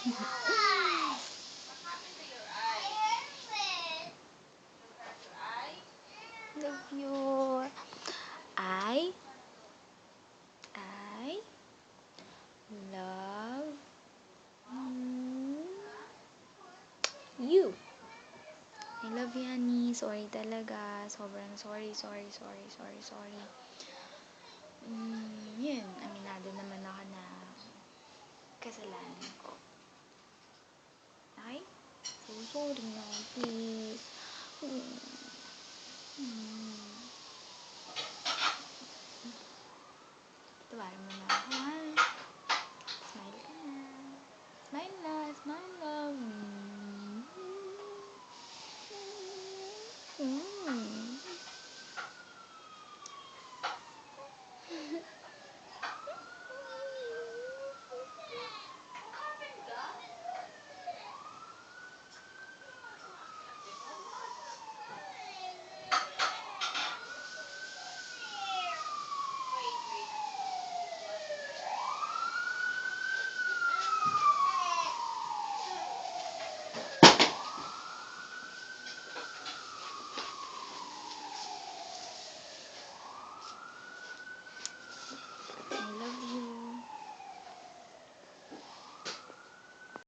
Love you. I love you. I love you, honey. Sorry talaga. Sobrang sorry. Yun. Aminado naman ako na kasalanan ko. Okay? So sorry na. Please. Tawarin mo na ako, ha?